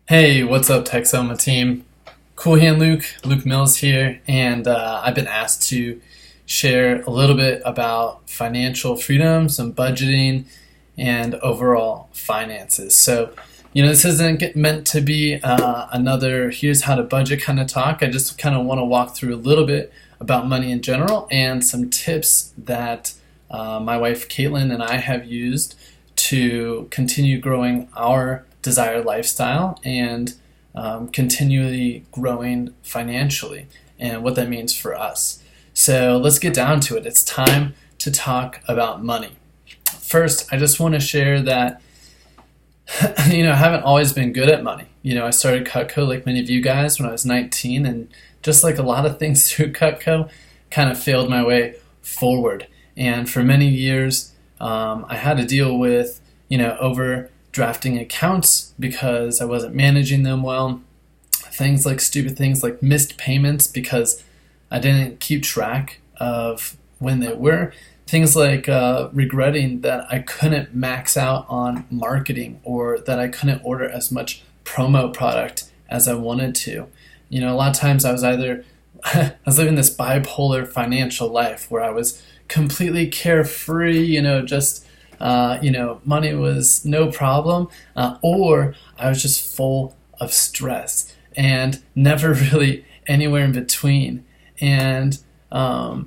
Hey, what's up, Texoma team? Cool Hand Luke Mills here, and I've been asked to share a little bit about financial freedom, some budgeting, and overall finances. So, this isn't meant to be another here's how to budget kind of talk. I just kind of want to walk through a little bit about money in general and some tips that my wife Caitlin and I have used to continue growing our desired lifestyle and continually growing financially and what that means for us. So let's get down to it. It's time to talk about money. First, I just want to share that I haven't always been good at money. I started Cutco like many of you guys when I was 19, and just like a lot of things through Cutco, kind of failed my way forward. And for many years, I had to deal with, overdrafting accounts because I wasn't managing them well. Stupid things like missed payments because I didn't keep track of when they were. Things like regretting that I couldn't max out on marketing or that I couldn't order as much promo product as I wanted to. A lot of times I was I was living this bipolar financial life where I was completely carefree, money was no problem, or I was just full of stress and never really anywhere in between. And, a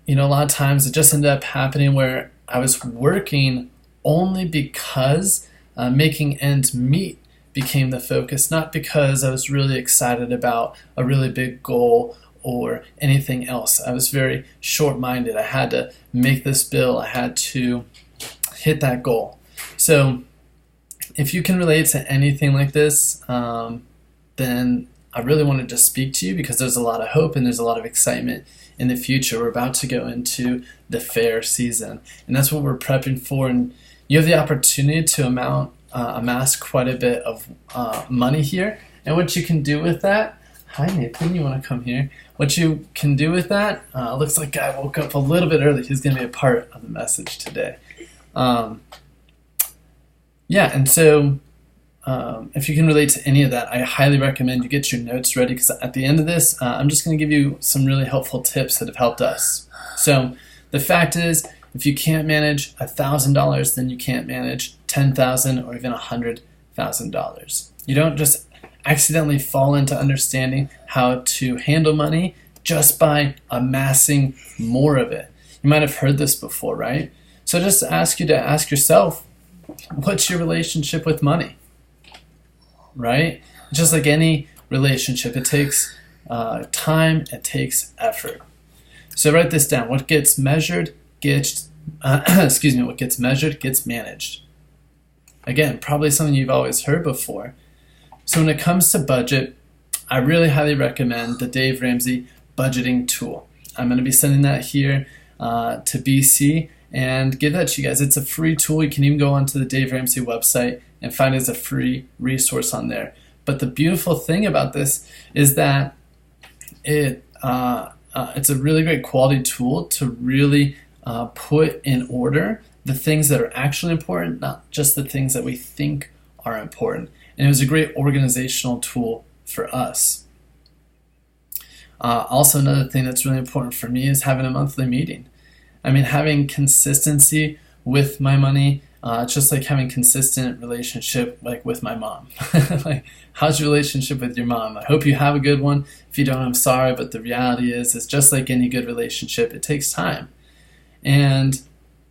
lot of times it just ended up happening where I was working only because making ends meet became the focus, not because I was really excited about a really big goal or anything else. I was very short-minded. I had to make this bill. I had to hit that goal. So if you can relate to anything like this, then I really wanted to speak to you because there's a lot of hope and there's a lot of excitement in the future. We're about to go into the fair season, and that's what we're prepping for. And you have the opportunity to amass quite a bit of money here. And what you can do with that, hi Nathan, you want to come here? What you can do with that, looks like Guy woke up a little bit early. He's going to be a part of the message today. And so if you can relate to any of that, I highly recommend you get your notes ready because at the end of this, I'm just going to give you some really helpful tips that have helped us. So the fact is, if you can't manage $1,000, then you can't manage $10,000 or even $100,000. You don't just accidentally fall into understanding how to handle money just by amassing more of it. You might have heard this before, right? So just ask you to ask yourself, what's your relationship with money? Right? Just like any relationship, it takes time, it takes effort. So write this down. What gets measured gets, what gets measured gets managed. Again, probably something you've always heard before. So when it comes to budget, I really highly recommend the Dave Ramsey budgeting tool. I'm going to be sending that here to BC and give that to you guys. It's a free tool. You can even go onto the Dave Ramsey website and find it as a free resource on there. But the beautiful thing about this is that it's a really great quality tool to really put in order the things that are actually important, not just the things that we think are important. And it was a great organizational tool for us. Also, another thing that's really important for me is having a monthly meeting. Having consistency with my money, it's just like having consistent relationship like with my mom. Like, how's your relationship with your mom? I hope you have a good one. If you don't, I'm sorry, but the reality is it's just like any good relationship. It takes time. And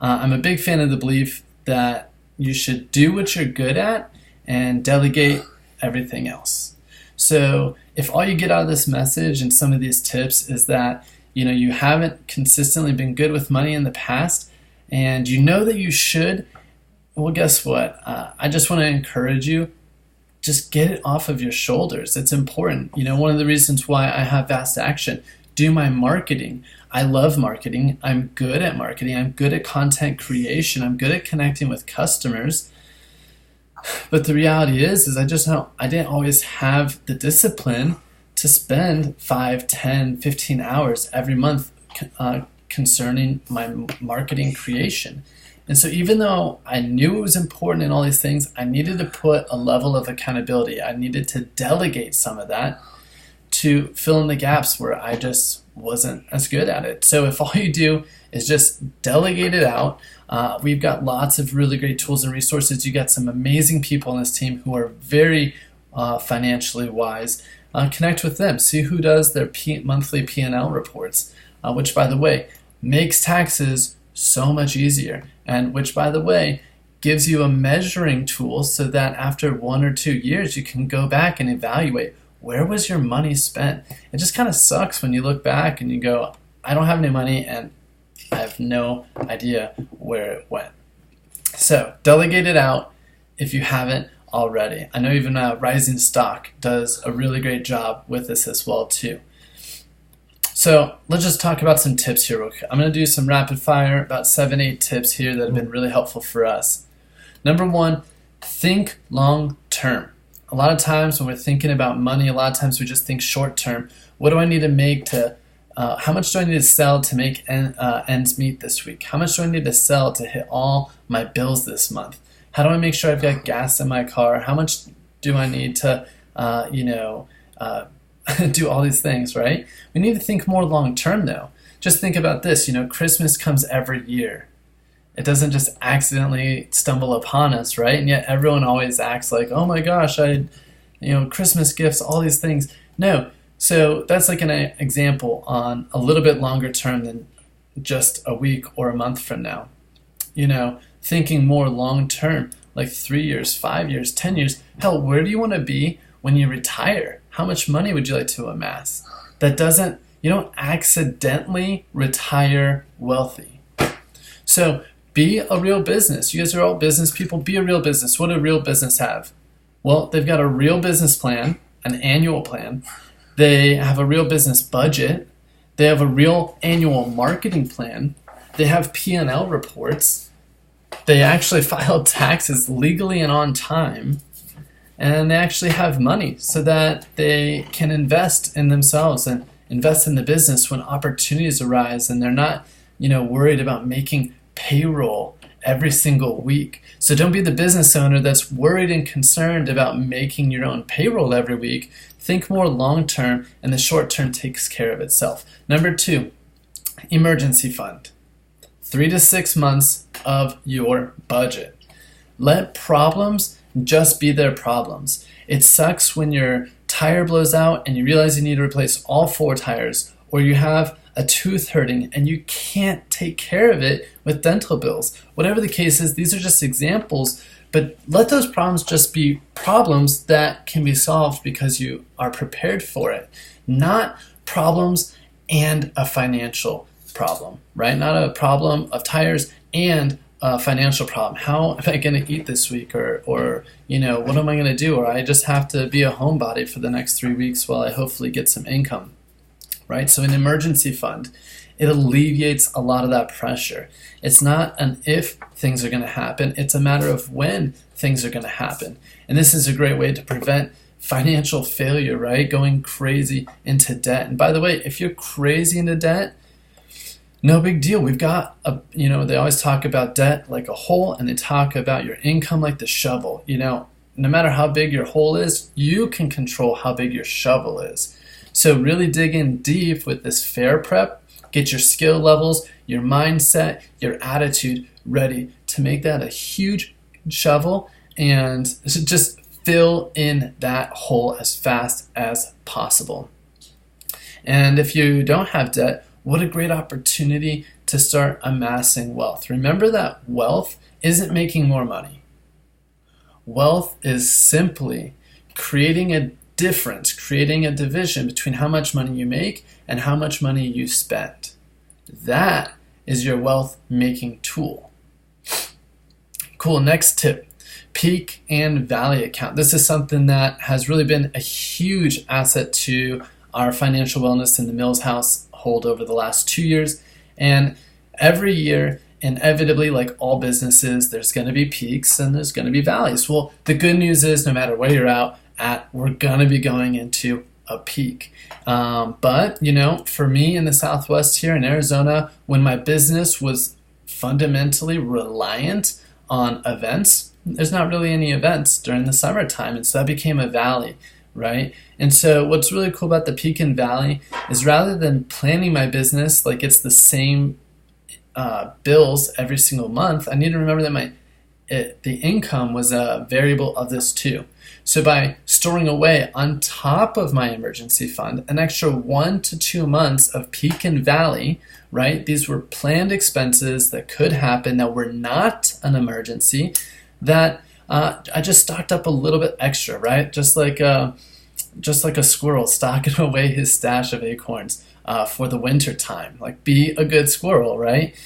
I'm a big fan of the belief that you should do what you're good at and delegate everything else. So if all you get out of this message and some of these tips is that you haven't consistently been good with money in the past and you know that you should, well, guess what? I just want to encourage you, just get it off of your shoulders. It's important. One of the reasons why I have Vast Action, do my marketing. I love marketing. I'm good at marketing. I'm good at content creation. I'm good at connecting with customers. But the reality is I didn't always have the discipline to spend 5, 10, 15 hours every month concerning my marketing creation. And so even though I knew it was important in all these things, I needed to put a level of accountability. I needed to delegate some of that to fill in the gaps where I just wasn't as good at it. So if all you do is just delegate it out, we've got lots of really great tools and resources. You got some amazing people on this team who are very financially wise. Connect with them. See who does their monthly P&L reports, which, by the way, makes taxes so much easier, and which, by the way, gives you a measuring tool so that after 1 or 2 years you can go back and evaluate, where was your money spent? It just kind of sucks when you look back and you go, I don't have any money and I have no idea where it went. So delegate it out if you haven't already. I know even Rising Stock does a really great job with this as well too. So let's just talk about some tips here real quick. I'm going to do some rapid fire, about 7-8 tips here that have been really helpful for us. Number 1, think long term. A lot of times when we're thinking about money, a lot of times we just think short term. What do I need to make to, how much do I need to sell to make ends meet this week? How much do I need to sell to hit all my bills this month? How do I make sure I've got gas in my car? How much do I need to, do all these things, right? We need to think more long term though. Just think about this, Christmas comes every year. It doesn't just accidentally stumble upon us, right? And yet everyone always acts like, oh my gosh, Christmas gifts, all these things. No. So that's like an example on a little bit longer term than just a week or a month from now. Thinking more long term, like 3 years, 5 years, 10 years. Hell, where do you want to be when you retire? How much money would you like to amass? You don't accidentally retire wealthy. So be a real business. You guys are all business people. Be a real business. What do real business have? Well, they've got a real business plan, an annual plan. They have a real business budget. They have a real annual marketing plan. They have P&L reports. They actually file taxes legally and on time. And they actually have money so that they can invest in themselves and invest in the business when opportunities arise, and they're not, worried about making payroll every single week. So don't be the business owner that's worried and concerned about making your own payroll every week. Think more long term, and the short term takes care of itself. Number 2, emergency fund. 3 to 6 months of your budget. Let problems just be their problems. It sucks when your tire blows out and you realize you need to replace all 4 tires, or you have a tooth hurting and you can't take care of it with dental bills. Whatever the case is, these are just examples, but let those problems just be problems that can be solved because you are prepared for it, not problems and a financial problem, right? Not a problem of tires and a financial problem. How am I going to eat this week? Or what am I going to do? Or I just have to be a homebody for the next 3 weeks while I hopefully get some income, right? So an emergency fund, it alleviates a lot of that pressure. It's not an if things are going to happen. It's a matter of when things are going to happen. And this is a great way to prevent financial failure, right? Going crazy into debt. And by the way, if you're crazy into debt, no big deal. We've got they always talk about debt like a hole, and they talk about your income like the shovel. No matter how big your hole is, you can control how big your shovel is. So really dig in deep with this fair prep. Get your skill levels, your mindset, your attitude ready to make that a huge shovel and just fill in that hole as fast as possible. And if you don't have debt, what a great opportunity to start amassing wealth. Remember that wealth isn't making more money. Wealth is simply creating a difference, creating a division between how much money you make and how much money you spend. That is your wealth making tool. Cool, next tip, peak and valley account. This is something that has really been a huge asset to our financial wellness in the Mills household over the last 2 years. And every year, inevitably, like all businesses, there's going to be peaks and there's going to be valleys. Well, the good news is no matter where you're at, we're going to be going into a peak. But, for me in the Southwest here in Arizona, when my business was fundamentally reliant on events. There's not really any events during the summertime, and so that became a valley, right? And so what's really cool about the peak and valley is rather than planning my business like it's the same bills every single month, I need to remember that the income was a variable of this too. So by storing away on top of my emergency fund an extra 1 to 2 months of peak and valley, right? These were planned expenses that could happen that were not an emergency, that I just stocked up a little bit extra, right? Just like a squirrel stocking away his stash of acorns for the winter time. Like, be a good squirrel, right?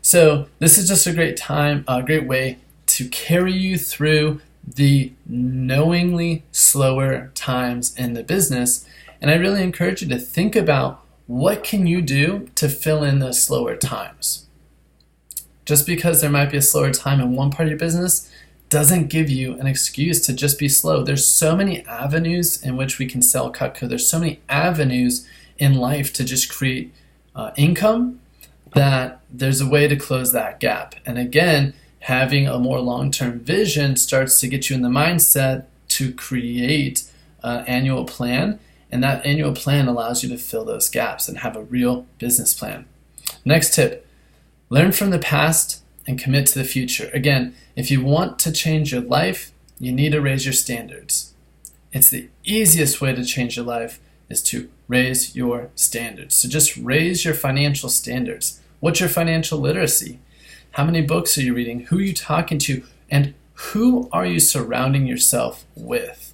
So this is just a great way to carry you through the knowingly slower times in the business. And I really encourage you to think about what can you do to fill in those slower times. Just because there might be a slower time in one part of your business doesn't give you an excuse to just be slow. There's so many avenues in which we can sell Cutco. There's so many avenues in life to just create income that there's a way to close that gap. And again, having a more long-term vision starts to get you in the mindset to create an annual plan, and that annual plan allows you to fill those gaps and have a real business plan. Next tip, learn from the past and commit to the future. Again, if you want to change your life, you need to raise your standards. It's the easiest way to change your life is to raise your standards. So just raise your financial standards. What's your financial literacy? How many books are you reading? Who are you talking to? And who are you surrounding yourself with?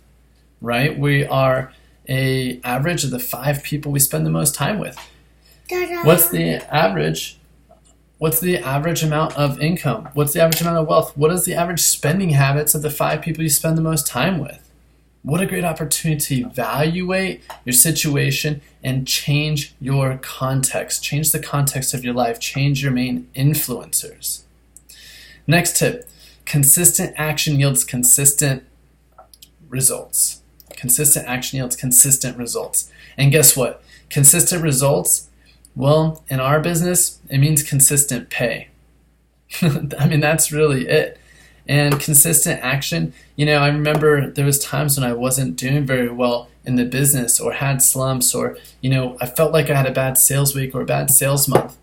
Right? We are an average of the 5 people we spend the most time with. What's the average amount of income? What's the average amount of wealth? What is the average spending habits of the 5 people you spend the most time with? What a great opportunity to evaluate your situation and change your context. Change the context of your life. Change your main influencers. Next tip, consistent action yields consistent results. Consistent action yields consistent results. And guess what? Consistent results, well, in our business, it means consistent pay. I mean, that's really it. And consistent action, I remember there was times when I wasn't doing very well in the business or had slumps or, I felt like I had a bad sales week or a bad sales month.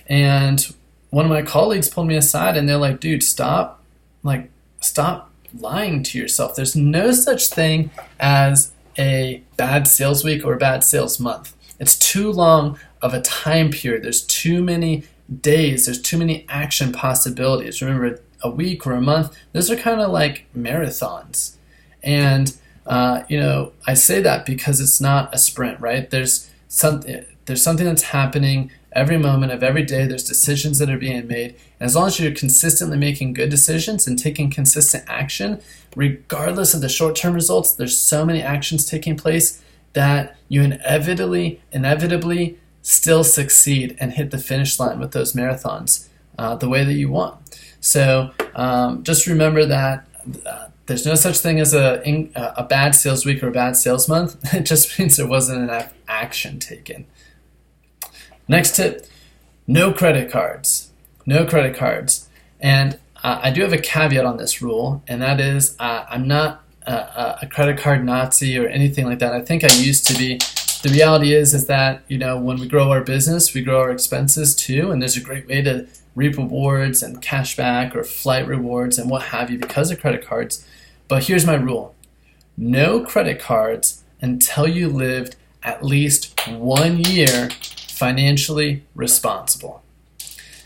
And one of my colleagues pulled me aside and they're like, dude, stop lying to yourself. There's no such thing as a bad sales week or a bad sales month. It's too long of a time period. There's too many days. There's too many action possibilities. Remember, a week or a month, those are kind of like marathons. And, I say that because it's not a sprint, right? There's something that's happening every moment of every day. There's decisions that are being made. And as long as you're consistently making good decisions and taking consistent action, regardless of the short-term results, there's so many actions taking place that you inevitably still succeed and hit the finish line with those marathons the way that you want. So just remember that there's no such thing as a bad sales week or a bad sales month. It just means there wasn't enough action taken. Next tip, no credit cards. No credit cards. And I do have a caveat on this rule, and that is I'm not a credit card Nazi or anything like that. I think I used to be. The reality is that, when we grow our business, we grow our expenses too, and there's a great way to reap rewards and cash back or flight rewards and what have you because of credit cards. But here's my rule. No credit cards until you lived at least 1 year financially responsible.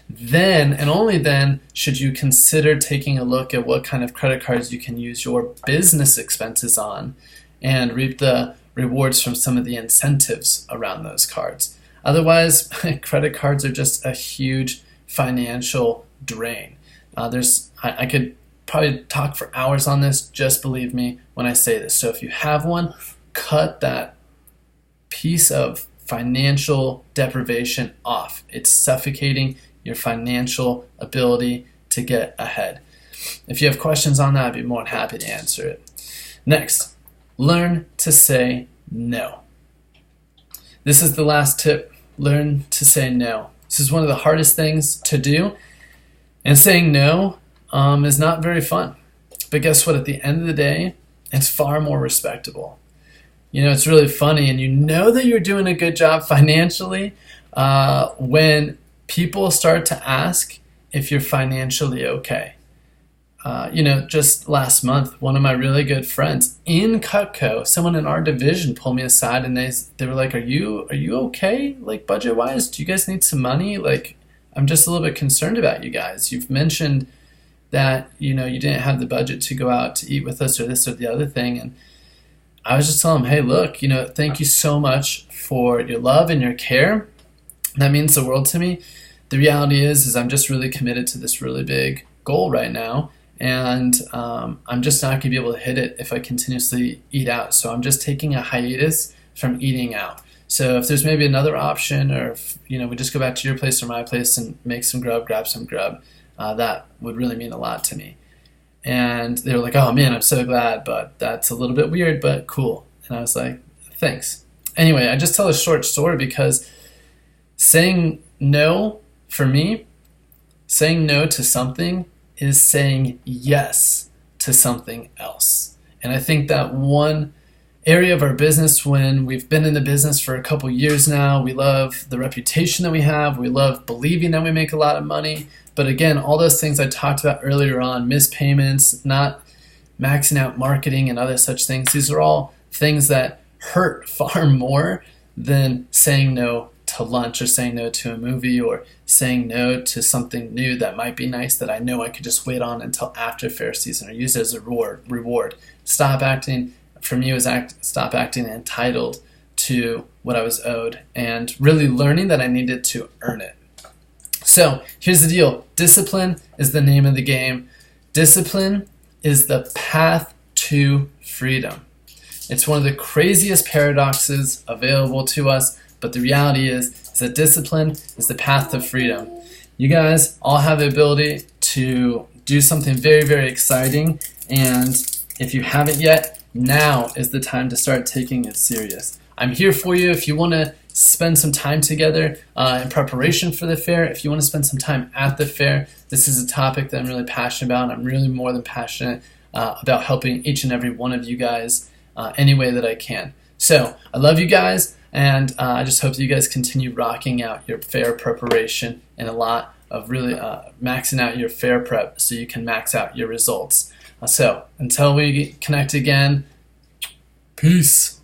Then, and only then, should you consider taking a look at what kind of credit cards you can use your business expenses on and reap the rewards from some of the incentives around those cards. Otherwise, credit cards are just a huge financial drain. I could probably talk for hours on this, just believe me when I say this. So if you have one, cut that piece of financial deprivation off. It's suffocating your financial ability to get ahead. If you have questions on that, I'd be more than happy to answer it. Next, learn to say no. This is the last tip. Learn to say no. This is one of the hardest things to do. And saying no is not very fun. But guess what? At the end of the day, it's far more respectable. It's really funny, and you know that you're doing a good job financially when people start to ask if you're financially okay. Just last month, one of my really good friends in Cutco, someone in our division pulled me aside and they were like, "Are you okay? Like budget wise, do you guys need some money? Like, I'm just a little bit concerned about you guys. You've mentioned that you didn't have the budget to go out to eat with us or this or the other thing." And I was just telling him, "Hey, look, thank you so much for your love and your care. That means the world to me. The reality is I'm just really committed to this really big goal right now, and I'm just not going to be able to hit it if I continuously eat out. So I'm just taking a hiatus from eating out. So if there's maybe another option, or if we just go back to your place or my place and make some grub, grab some grub, that would really mean a lot to me." And they were like, "Oh man, I'm so glad, but that's a little bit weird, but cool." And I was like, "Thanks." Anyway, I just tell a short story because saying no, for me, saying no to something is saying yes to something else. And I think that one area of our business, when we've been in the business for a couple years now, we love the reputation that we have, we love believing that we make a lot of money. But again, all those things I talked about earlier on, missed payments, not maxing out marketing and other such things, these are all things that hurt far more than saying no to lunch or saying no to a movie or saying no to something new that might be nice that I know I could just wait on until after fair season or use it as a reward. Stop acting, for me, stop acting entitled to what I was owed and really learning that I needed to earn it. So here's the deal. Discipline is the name of the game. Discipline is the path to freedom. It's one of the craziest paradoxes available to us, but the reality is that discipline is the path to freedom. You guys all have the ability to do something very, very exciting, and if you haven't yet, now is the time to start taking it serious. I'm here for you if you want to spend some time together in preparation for the fair. If you want to spend some time at the fair, this is a topic that I'm really passionate about, and I'm really more than passionate about helping each and every one of you guys any way that I can. So I love you guys, and I just hope that you guys continue rocking out your fair preparation and a lot of really maxing out your fair prep so you can max out your results. So until we connect again, peace.